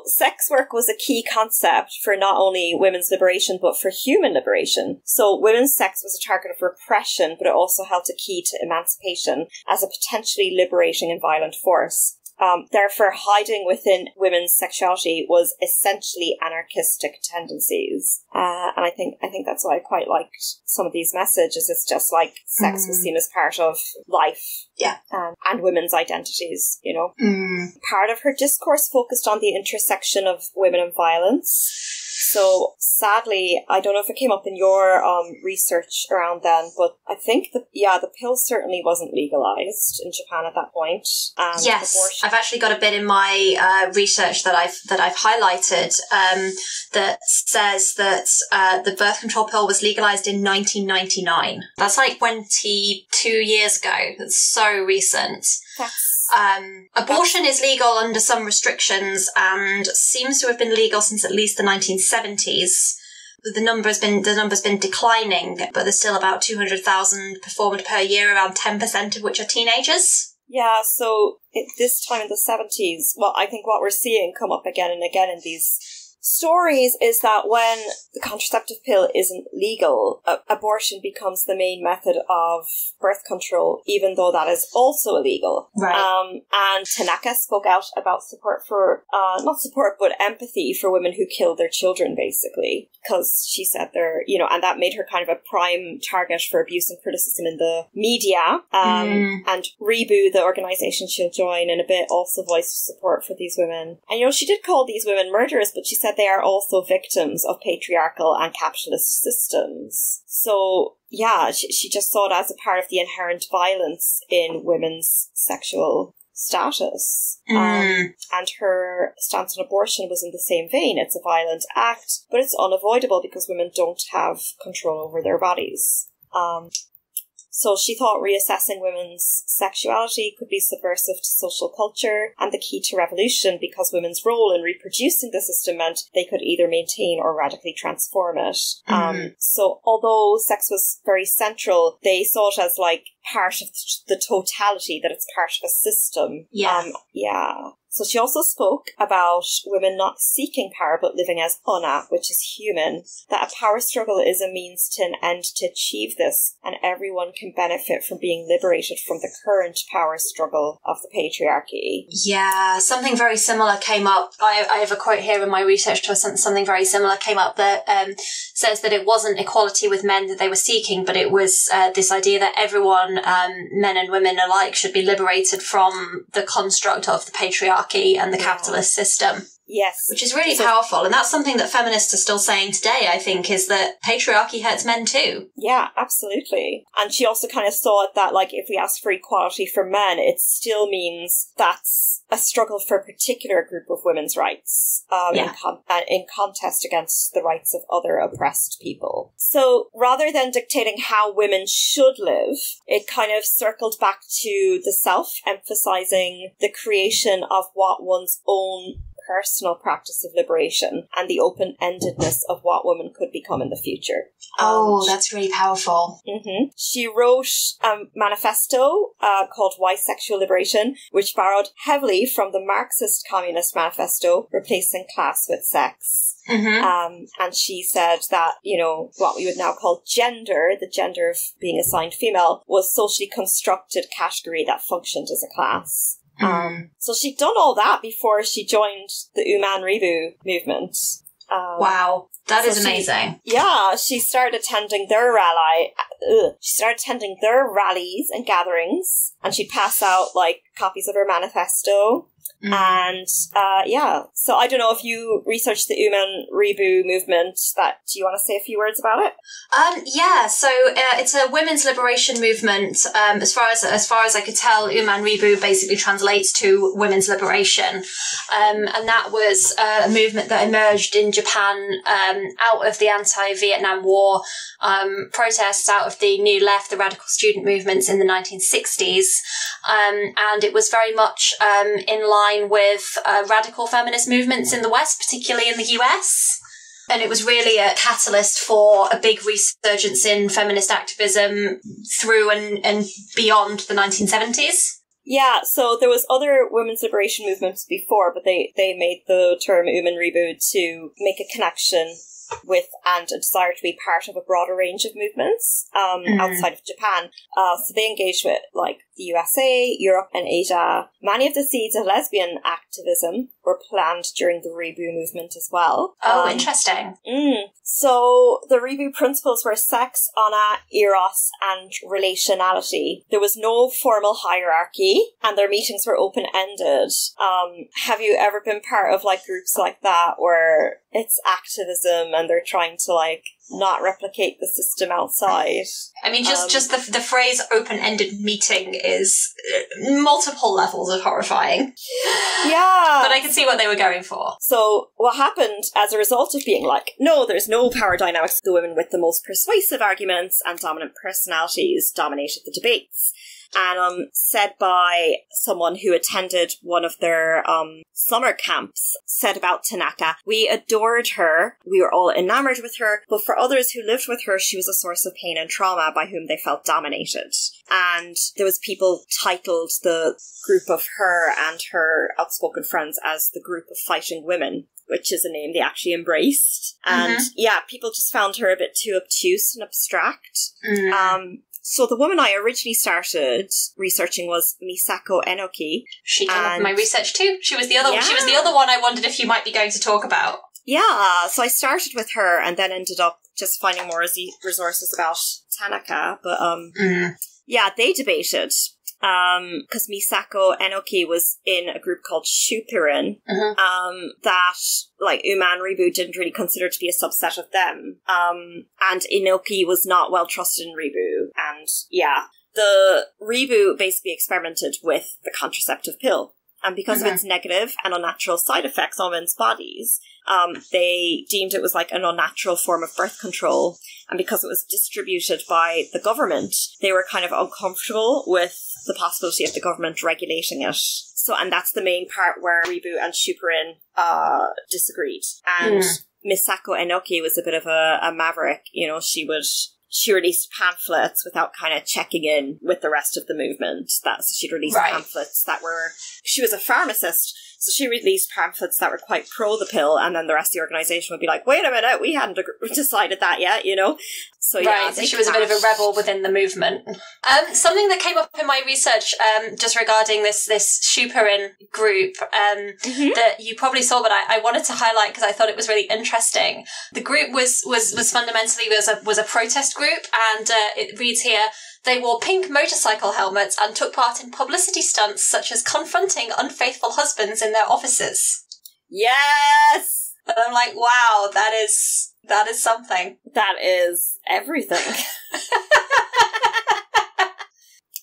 Sex work was a key concept for not only women's liberation, but for human liberation. So women's sex was a target of repression, but it also held a key to emancipation as a potentially liberating and violent force. Therefore, hiding within women's sexuality was essentially anarchistic tendencies. And I think that's why I quite liked some of these messages. It's just like sex was seen as part of life. Yeah. And women's identities, you know. Part of her discourse focused on the intersection of women and violence. So sadly, I don't know if it came up in your research around then, but I think the pill certainly wasn't legalized in Japan at that point. And yes, abortion... I've actually got a bit in my research that I've highlighted that says that the birth control pill was legalized in 1999. That's like 22 years ago. That's so recent. Abortion is legal under some restrictions and seems to have been legal since at least the 1970s. The number's been declining, but there's still about 200,000 performed per year, around 10% of which are teenagers. Yeah, so this time in the 70s, well, I think what we're seeing come up again and again in these stories is that when the contraceptive pill isn't legal, abortion becomes the main method of birth control, even though that is also illegal. Right. And Tanaka spoke out about support for, not support, but empathy for women who kill their children, basically. Because she said they're, you know, and that made her kind of a prime target for abuse and criticism in the media. And Ribu, the organization she'll join in a bit, also voiced support for these women. And, you know, she did call these women murderers, but she said they are also victims of patriarchal and capitalist systems. So, yeah, she just saw it as a part of the inherent violence in women's sexual status. And her stance on abortion was in the same vein. It's a violent act, but it's unavoidable because women don't have control over their bodies. So she thought reassessing women's sexuality could be subversive to social culture and the key to revolution because women's role in reproducing the system meant they could either maintain or radically transform it. So although sex was very central, they saw it as like part of the totality, that it's part of a system. So she also spoke about women not seeking power but living as una, which is human, that a power struggle is a means to an end to achieve this, and everyone can benefit from being liberated from the current power struggle of the patriarchy. Yeah, something very similar came up. I have a quote here in my research to something very similar came up that says that it wasn't equality with men that they were seeking, but it was this idea that everyone, men and women alike, should be liberated from the construct of the patriarchy and the capitalist system. Yes. Which is really powerful. And that's something that feminists are still saying today, I think, is that patriarchy hurts men too. Yeah, absolutely. And she also kind of saw it that, like, if we ask for equality for men, it still means that's a struggle for a particular group of women's rights in contest against the rights of other oppressed people. So rather than dictating how women should live, it kind of circled back to the self, emphasizing the creation of what one's own personal practice of liberation and the open-endedness of what women could become in the future. That's really powerful. She wrote a manifesto called Why Sexual Liberation, which borrowed heavily from the Marxist Communist Manifesto, Replacing Class with Sex. And she said that, you know, what we would now call gender, the gender of being assigned female, was socially constructed category that functioned as a class. So she'd done all that before she joined the uuman ribu movement. Wow, that is amazing. She started attending their rallies and gatherings, and she'd pass out, like, copies of her manifesto. And, so I don't know if you researched the uuman ribu movement. Do you want to say a few words about it? So it's a women's liberation movement. As far as I could tell, uuman ribu basically translates to women's liberation. And that was a movement that emerged in Japan out of the anti-Vietnam War protests, out of the New Left, the radical student movements in the 1960s. And it was very much in line with radical feminist movements in the West, particularly in the US. And it was really a catalyst for a big resurgence in feminist activism through and beyond the 1970s. Yeah, so there was other women's liberation movements before, but they made the term uuman ribu to make a connection with and a desire to be part of a broader range of movements outside of Japan. So they engaged with, like, the USA, Europe, and Asia. Many of the seeds of lesbian activism were planned during the ribu movement as well. Oh, interesting. So the ribu principles were sex, honor, eros, and relationality. There was no formal hierarchy, and their meetings were open-ended. Have you ever been part of, like, groups like that where it's activism and they're trying to, like, not replicate the system outside? I mean, just the phrase open-ended meeting is multiple levels of horrifying. Yeah. But I can see what they were going for. So what happened as a result of being like, no, there's no power dynamics, the women with the most persuasive arguments and dominant personalities dominated the debates. And said by someone who attended one of their summer camps, said about Tanaka, "We adored her, we were all enamored with her, but for others who lived with her, she was a source of pain and trauma by whom they felt dominated." And there was people titled the group of her and her outspoken friends as the Group of Fighting Women, which is a name they actually embraced. And people just found her a bit too obtuse and abstract. So the woman I originally started researching was Misako Enoki. She came up in my research too. She was the other one I wondered if you might be going to talk about. Yeah, so I started with her and then ended up just finding more resources about Tanaka. But they debated. Because Misako Enoki was in a group called Shupirin, that, like, uuman ribu didn't really consider to be a subset of them. And Enoki was not well trusted in ribu. And, the ribu basically experimented with the contraceptive pill. And because of its negative and unnatural side effects on women's bodies, they deemed it was like an unnatural form of birth control. And because it was distributed by the government, they were kind of uncomfortable with the possibility of the government regulating it. So, and that's the main part where ribu and Shupirin disagreed. And Misako Enoki was a bit of a maverick. You know, she released pamphlets without kind of checking in with the rest of the movement. So she'd released pamphlets she was a pharmacist, so she released pamphlets that were quite pro the pill, and then the rest of the organisation would be like, wait a minute, we hadn't decided that yet, you know? So so she was a bit of a rebel within the movement. Something that came up in my research just regarding this Shupirin group that you probably saw, but I wanted to highlight because I thought it was really interesting. The group was fundamentally was a protest group, and it reads here, they wore pink motorcycle helmets and took part in publicity stunts such as confronting unfaithful husbands in their offices. Yes! And I'm like, wow, that is something. That is everything.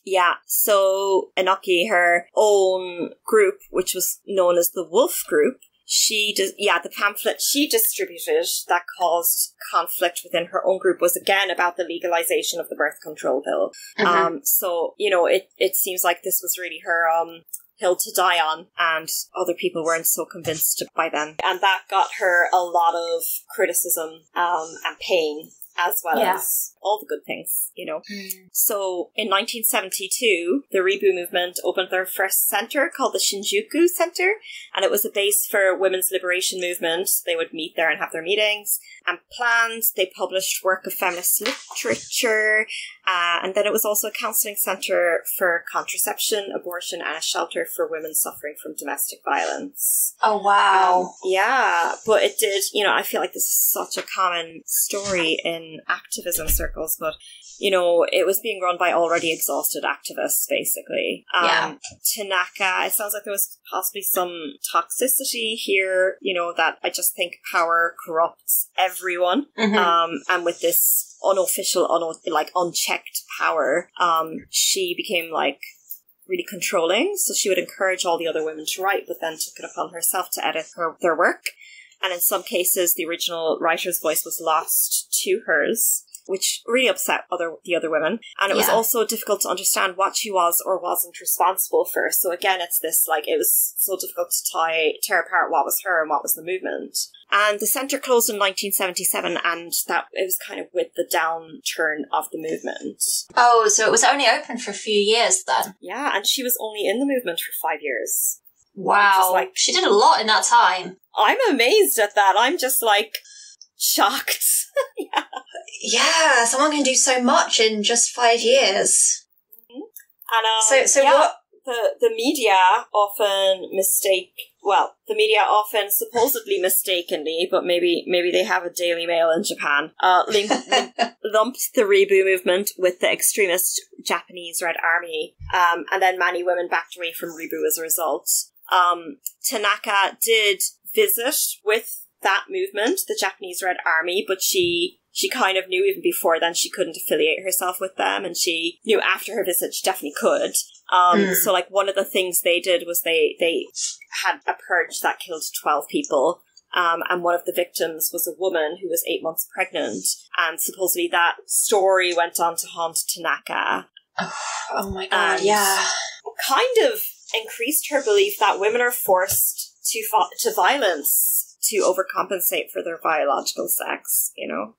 Yeah, so Enoki, her own group, which was known as the Wolf Group, the pamphlet she distributed that caused conflict within her own group was again about the legalization of the birth control pill. So, you know, it seems like this was really her hill to die on, and other people weren't so convinced by then. And that got her a lot of criticism and pain, as well as all the good things, you know. So in 1972, the ribu movement opened their first centre called the Shinjuku Centre, and it was a base for women's liberation movement. They would meet there and have their meetings and plans. They published work of feminist literature, and then it was also a counselling centre for contraception, abortion, and a shelter for women suffering from domestic violence. Oh, wow. Yeah, but it did, you know, I feel like this is such a common story in activism circles circles, but, you know, it was being run by already exhausted activists, basically. Tanaka, it sounds like there was possibly some toxicity here, you know, that I just think power corrupts everyone. And with this unofficial, unchecked power, she became, like, really controlling. So she would encourage all the other women to write, but then took it upon herself to edit their work. And in some cases, the original writer's voice was lost to hers, which really upset the other women. And it was also difficult to understand what she was or wasn't responsible for. So again, it's this, like, it was so difficult to tear apart what was her and what was the movement. And the centre closed in 1977, and that it was kind of with the downturn of the movement. Oh, so it was only open for a few years then? Yeah, and she was only in the movement for 5 years. Wow, like, she did a lot in that time. I'm amazed at that. I'm just, like, shocked. Yeah, someone can do so much in just 5 years. And so what? The media often the media often supposedly mistakenly, but maybe they have a Daily Mail in Japan, lumped the ribu movement with the extremist Japanese Red Army, and then many women backed away from ribu as a result. Tanaka did visit with that movement, the Japanese Red Army, but she kind of knew even before then she couldn't affiliate herself with them, and she knew after her visit she definitely could. So, like, one of the things they did was they had a purge that killed 12 people, and one of the victims was a woman who was 8 months pregnant, and supposedly that story went on to haunt Tanaka. Oh my god, yeah. Kind of increased her belief that women are forced to violence to overcompensate for their biological sex, you know.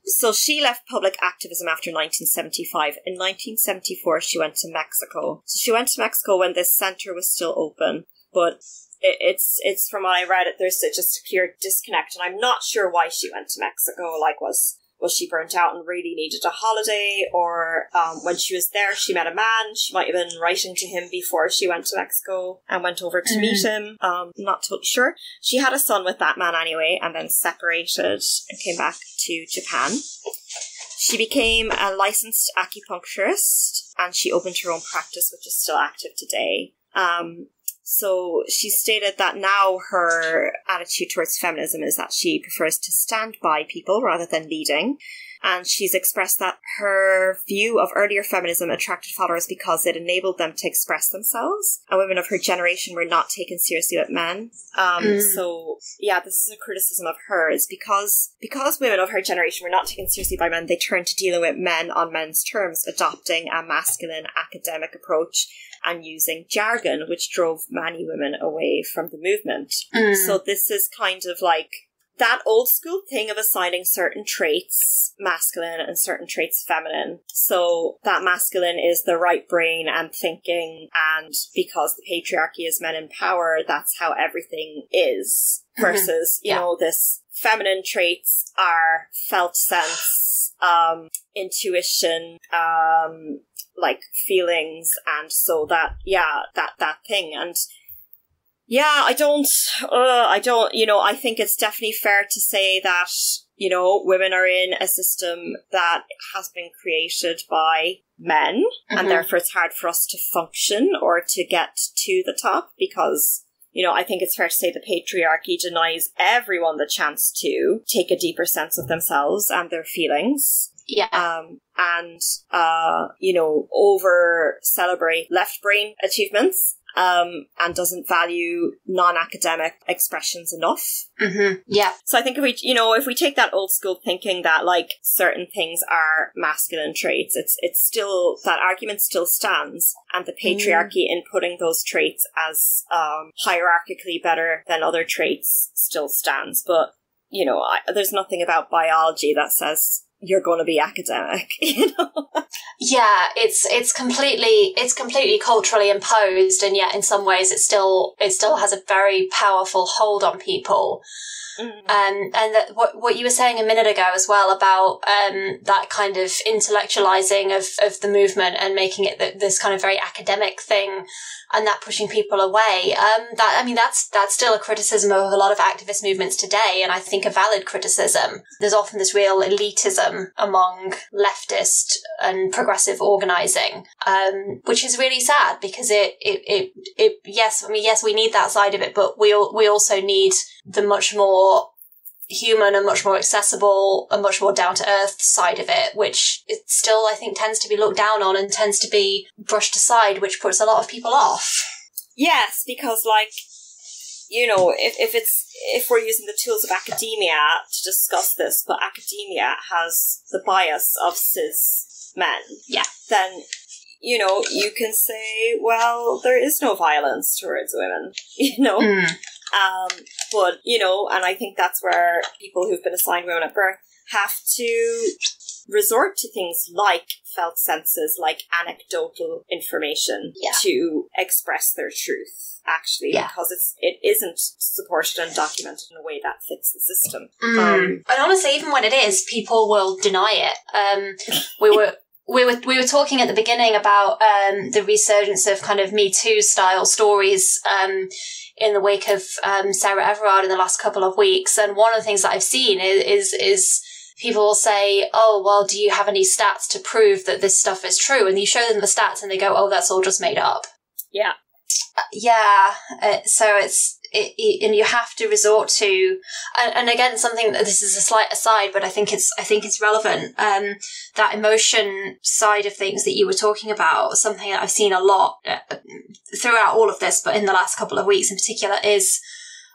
So she left public activism after 1975. In 1974, she went to Mexico. So she went to Mexico when this center was still open, but it's from what I read, there's just a clear disconnect, and I'm not sure why she went to Mexico. Like, was she burnt out and really needed a holiday, or when she was there she met a man, she might have been writing to him before she went to Mexico and went over to meet him. Not totally sure. She had a son with that man anyway, and then separated and came back to Japan. She became a licensed acupuncturist, and she opened her own practice, which is still active today. So she stated that now her attitude towards feminism is that she prefers to stand by people rather than leading. And she's expressed that her view of earlier feminism attracted followers because it enabled them to express themselves. And women of her generation were not taken seriously with men. So, yeah, this is a criticism of hers. Because women of her generation were not taken seriously by men, they turned to dealing with men on men's terms, adopting a masculine academic approach and using jargon, which drove many women away from the movement. So this is kind of like that old school thing of assigning certain traits masculine and certain traits feminine. So that masculine is the right brain and thinking, and because the patriarchy is men in power, that's how everything is. Versus, you know, this feminine traits are felt sense, intuition, like feelings, and so that thing. And yeah, I don't, you know, I think it's definitely fair to say that, you know, women are in a system that has been created by men, and therefore it's hard for us to function or to get to the top because, you know, I think it's fair to say the patriarchy denies everyone the chance to take a deeper sense of themselves and their feelings. Yeah. You know, over celebrate left brain achievements. And doesn't value non-academic expressions enough. Yeah. So I think if we take that old school thinking that like certain things are masculine traits, it's still, that argument still stands, and the patriarchy in putting those traits as hierarchically better than other traits still stands. But, you know, there's nothing about biology that says you're going to be academic, you know? Yeah, it's completely culturally imposed, and yet in some ways it still has a very powerful hold on people. And that what you were saying a minute ago as well about that kind of intellectualizing of the movement and making it this kind of very academic thing, and that pushing people away. That's still a criticism of a lot of activist movements today, and I think a valid criticism. There's often this real elitism among leftist and progressive organising, which is really sad, because yes, we need that side of it, but we also need the much more human and much more accessible and much more down-to-earth side of it, which it still, I think, tends to be looked down on and tends to be brushed aside, which puts a lot of people off. Yes, because, like, you know, if we're using the tools of academia to discuss this, but academia has the bias of cis men, then, you know, you can say, well, there is no violence towards women, you know? But, you know, and I think that's where people who've been assigned women at birth have to resort to things like felt senses, like anecdotal information to express their truth, actually, because it isn't supported and documented in a way that fits the system. And honestly, even when it is, people will deny it. We were talking at the beginning about the resurgence of kind of Me Too style stories in the wake of Sarah Everard in the last couple of weeks, and one of the things that I've seen is people will say, "Oh, well, do you have any stats to prove that this stuff is true?" And you show them the stats, and they go, "Oh, that's all just made up." Yeah. So and you have to resort to, and again, something that this is a slight aside, but I think it's relevant. That emotion side of things that you were talking about, something that I've seen a lot throughout all of this, but in the last couple of weeks in particular, is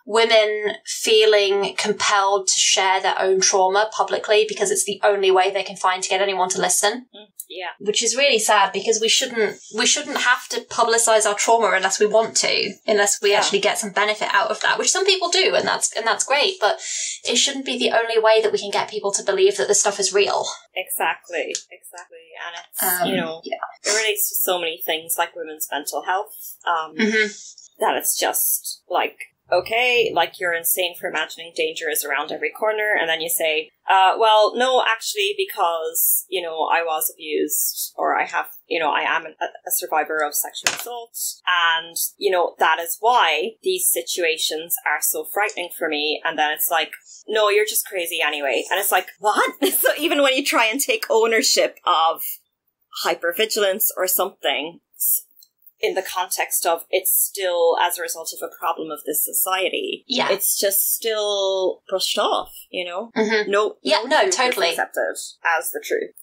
women feeling compelled to share their own trauma publicly because it's the only way they can find to get anyone to listen. Yeah. Which is really sad, because we shouldn't have to publicize our trauma unless we want to, unless we actually get some benefit out of that, which some people do, and that's great, but it shouldn't be the only way that we can get people to believe that this stuff is real. Exactly. And it's, you know, it relates to so many things like women's mental health, that it's just like, okay, like, you're insane for imagining danger is around every corner, and then you say, well, no, actually, because, you know, I was abused, or I am a survivor of sexual assault, and, you know, that is why these situations are so frightening for me, and then it's like, no, you're just crazy anyway, and it's like, what? So even when you try and take ownership of hypervigilance or something, in the context of it's still as a result of a problem of this society, it's just still brushed off, you know? No, totally accepted as the truth.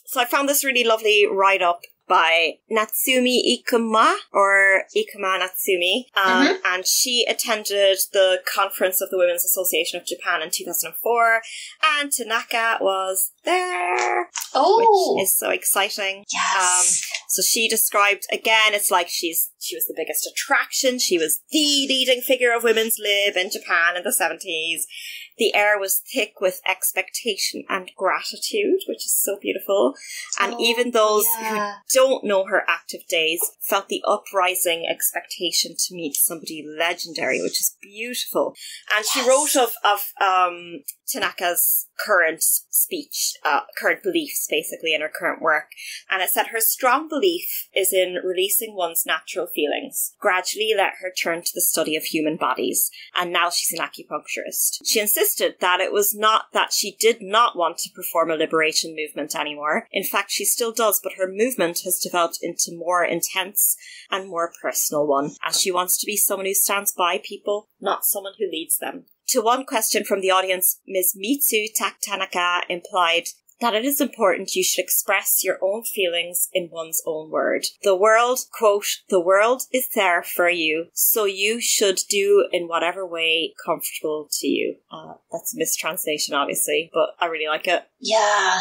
So I found this really lovely write-up by Natsumi Ikuma, or Ikuma Natsumi, and she attended the conference of the Women's Association of Japan in 2004, and Tanaka was there, which is so exciting. Yes. So she described, again, it's like she was the biggest attraction, she was the leading figure of women's lib in Japan in the 70s. The air was thick with expectation and gratitude, which is so beautiful. And even those who don't know her active days felt the uprising expectation to meet somebody legendary, which is beautiful. And she wrote of Tanaka's current speech, current beliefs, basically, in her current work. And it said her strong belief is in releasing one's natural feelings. Gradually let her turn to the study of human bodies. And now she's an acupuncturist. She insisted that it was not that she did not want to perform a liberation movement anymore. In fact, she still does, but her movement has developed into more intense and more personal one, as she wants to be someone who stands by people, not someone who leads them. To one question from the audience, Ms. Mitsu Tanaka implied that it is important you should express your own feelings in one's own word. The world, quote, the world is there for you, so you should do in whatever way comfortable to you. That's a mistranslation, obviously, but I really like it. Yeah.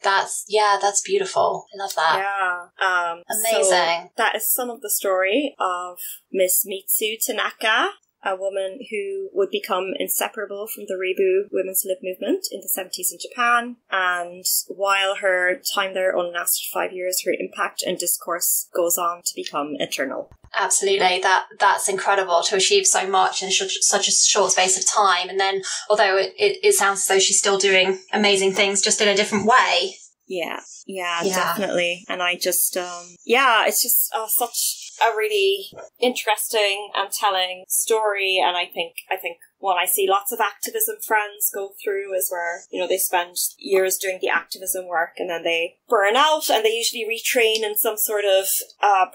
That's beautiful. I love that. Yeah. Amazing. So that is some of the story of Miss Mitsu Tanaka, a woman who would become inseparable from the ribu women's lib movement in the 70s in Japan. And while her time there only lasted 5 years, her impact and discourse goes on to become eternal. Absolutely. That's incredible to achieve so much in such a short space of time. And then, although it sounds as though she's still doing amazing things, just in a different way. Yeah, definitely. And I just, it's just a really interesting and telling story, and I think what I see lots of activism friends go through is where, you know, they spend years doing the activism work and then they burn out and they usually retrain in some sort of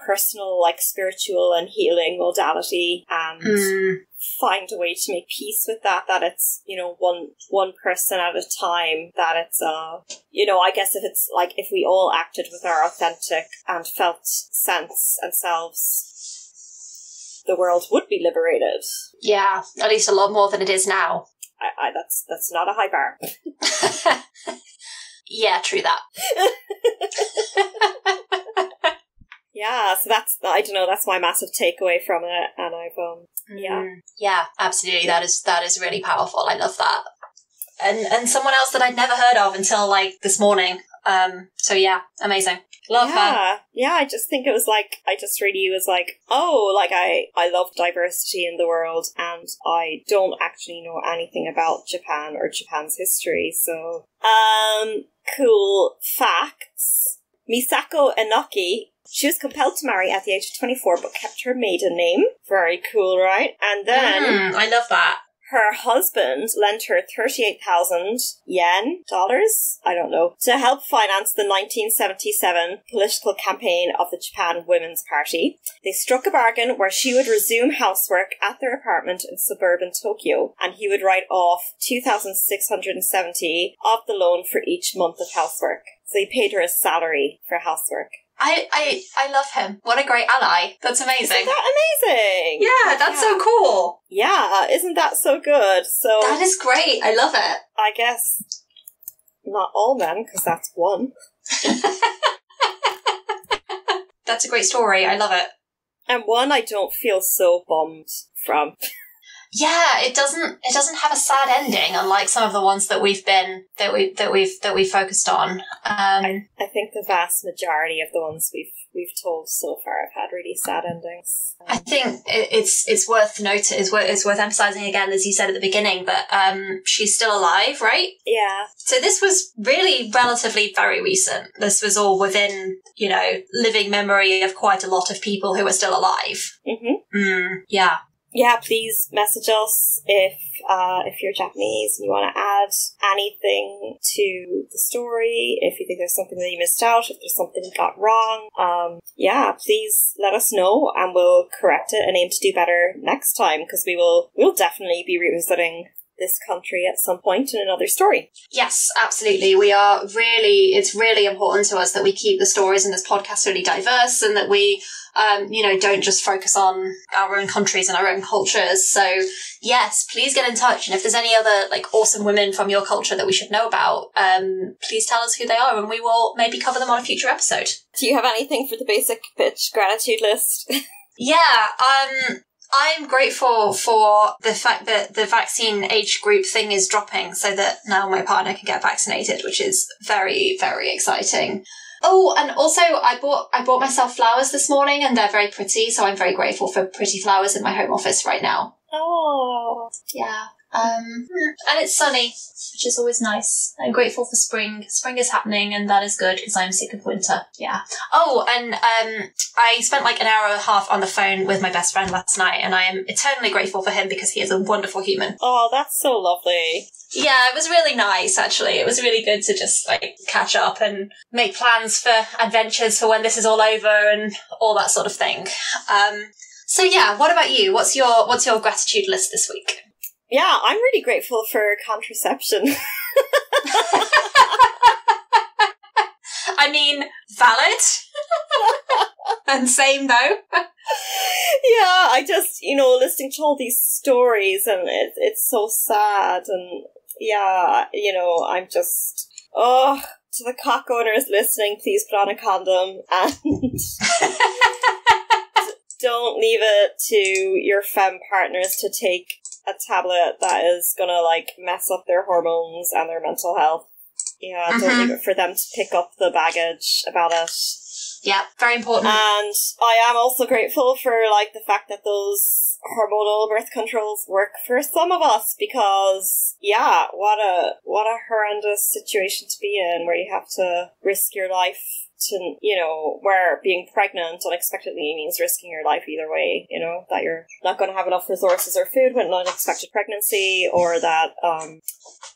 personal, like, spiritual and healing modality and find a way to make peace with that it's, you know, one person at a time, that it's, you know, I guess if it's like, if we all acted with our authentic and felt sense and selves, the world would be liberated. Yeah, at least a lot more than it is now. That's not a high bar. Yeah, true that. Yeah, so that's, I don't know, that's my massive takeaway from it, and I've, yeah. Yeah, absolutely, that is really powerful, I love that. And someone else that I'd never heard of until, like, this morning. So yeah, amazing. Love her. Yeah, I just think it was like, I just really was like, oh, like I love diversity in the world, and I don't actually know anything about Japan or Japan's history, so, cool facts. Misako Enoki, she was compelled to marry at the age of 24, but kept her maiden name. Very cool, right? And then I love that. Her husband lent her 38,000 yen, dollars, I don't know, to help finance the 1977 political campaign of the Japan Women's Party. They struck a bargain where she would resume housework at their apartment in suburban Tokyo, and he would write off 2,670 of the loan for each month of housework. So he paid her a salary for housework. I love him. What a great ally. That's amazing. Isn't that amazing? Yeah, that's so cool. Yeah, isn't that so good? So that is great. I love it. I guess not all men, because that's one. That's a great story. I love it. And one I don't feel so bummed from. Yeah, it doesn't have a sad ending, unlike some of the ones that we've focused on. I think the vast majority of the ones we've told so far have had really sad endings. I think it's worth noting, it's worth emphasizing again, as you said at the beginning, but she's still alive, right? Yeah. So this was really relatively very recent. This was all within, you know, living memory of quite a lot of people who are still alive. Yeah. Yeah, please message us if you're Japanese and you want to add anything to the story, if you think there's something that you missed out, if there's something you got wrong. Yeah, please let us know and we'll correct it and aim to do better next time, because we'll definitely be revisiting this country at some point in another story. Yes, absolutely. It's really important to us that we keep the stories in this podcast really diverse, and that we, don't just focus on our own countries and our own cultures. So yes, please get in touch. And if there's any other like awesome women from your culture that we should know about, please tell us who they are and we will maybe cover them on a future episode. Do you have anything for the basic bitch gratitude list? Yeah, I'm grateful for the fact that the vaccine age group thing is dropping so that now my partner can get vaccinated, which is very, very exciting. Oh, and also I bought myself flowers this morning and they're very pretty, so I'm very grateful for pretty flowers in my home office right now. Oh. Yeah. And it's sunny, which is always nice. I'm grateful for spring. Spring is happening, and that is good because I'm sick of winter. Yeah. Oh, and I spent like an hour and a half on the phone with my best friend last night, and I am eternally grateful for him because he is a wonderful human. Oh, that's so lovely. Yeah, it was really nice, actually. It was really good to just like catch up and make plans for adventures for when this is all over and all that sort of thing. So yeah, what about you? What's your gratitude list this week? Yeah, I'm really grateful for contraception. I mean, valid. And same though. Yeah, I just, listening to all these stories and it's so sad, and yeah, I'm just, to the cock owners listening, please put on a condom and don't leave it to your femme partners to take a tablet that is gonna mess up their hormones and their mental health. Yeah, don't leave it for them to pick up the baggage about it. Yeah, very important. And I am also grateful for the fact that those hormonal birth controls work for some of us, because what a horrendous situation to be in, where you have to risk your life to, where being pregnant unexpectedly means risking your life either way, that you're not going to have enough resources or food when an unexpected pregnancy, or that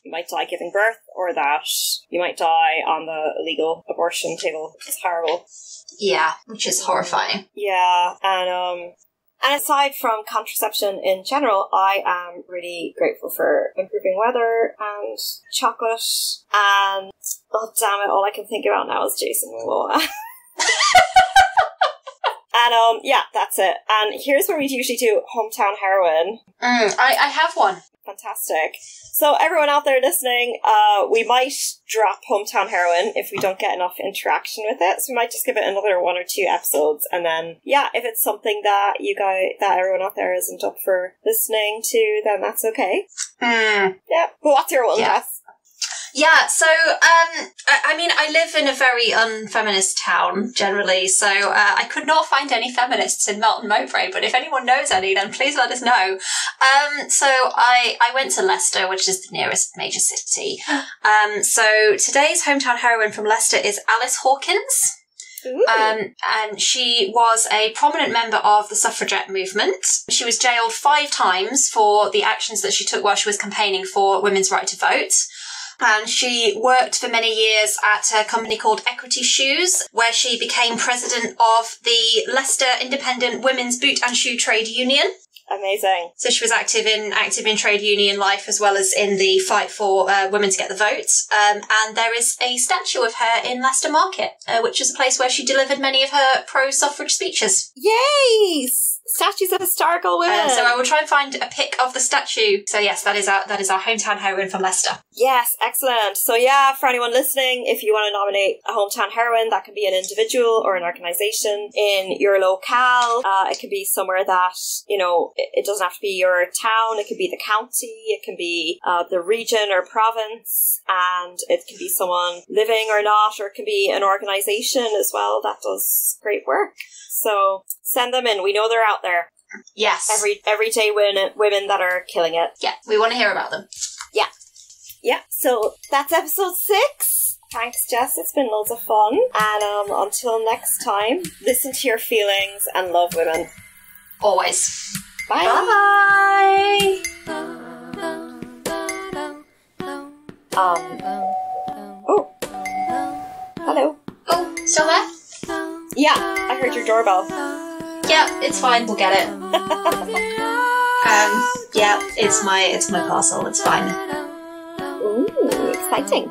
you might die giving birth, or that you might die on the illegal abortion table. It's horrible. Yeah, which is horrifying. Yeah, and aside from contraception in general, I am really grateful for improving weather and chocolate, and oh damn it, all I can think about now is Jason Momoa. And yeah, that's it. And here's where we usually do hometown heroine. I have one. Fantastic. So everyone out there listening, we might drop hometown heroine if we don't get enough interaction with it. So we might just give it another 1 or 2 episodes, and then if it's something that that everyone out there isn't up for listening to, then that's okay. Yeah. But what's your one, Jess? Yeah, so, I live in a very unfeminist town, generally, so I could not find any feminists in Melton Mowbray, but if anyone knows any, then please let us know. So I went to Leicester, which is the nearest major city. So today's hometown heroine from Leicester is Alice Hawkins. And she was a prominent member of the suffragette movement. She was jailed 5 times for the actions that she took while she was campaigning for women's right to vote. And she worked for many years at a company called Equity Shoes, where she became president of the Leicester Independent Women's Boot and Shoe Trade Union. Amazing. So she was active in trade union life, as well as in the fight for women to get the vote. And there is a statue of her in Leicester Market, which is a place where she delivered many of her pro-suffrage speeches. Yay! Statues of historical women. So I will try and find a pic of the statue. So yes, that is our hometown heroine from Leicester. Yes, excellent. So yeah, for anyone listening, if you want to nominate a hometown heroine, that can be an individual or an organisation in your locale. It can be somewhere that, it doesn't have to be your town. It could be the county. It can be the region or province. And it can be someone living or not, or it can be an organisation as well that does great work. So send them in. We know they're out there. Yes. Everyday women that are killing it. Yeah, we want to hear about them. Yeah. Yeah, so that's episode 6. Thanks, Jess. It's been loads of fun. And until next time, listen to your feelings and love women. Always. Bye. Bye. Oh. Hello. Oh, still there? Yeah, I heard your doorbell. Yeah, it's fine. We'll get it. Yeah, it's my parcel. It's fine. Ooh, exciting.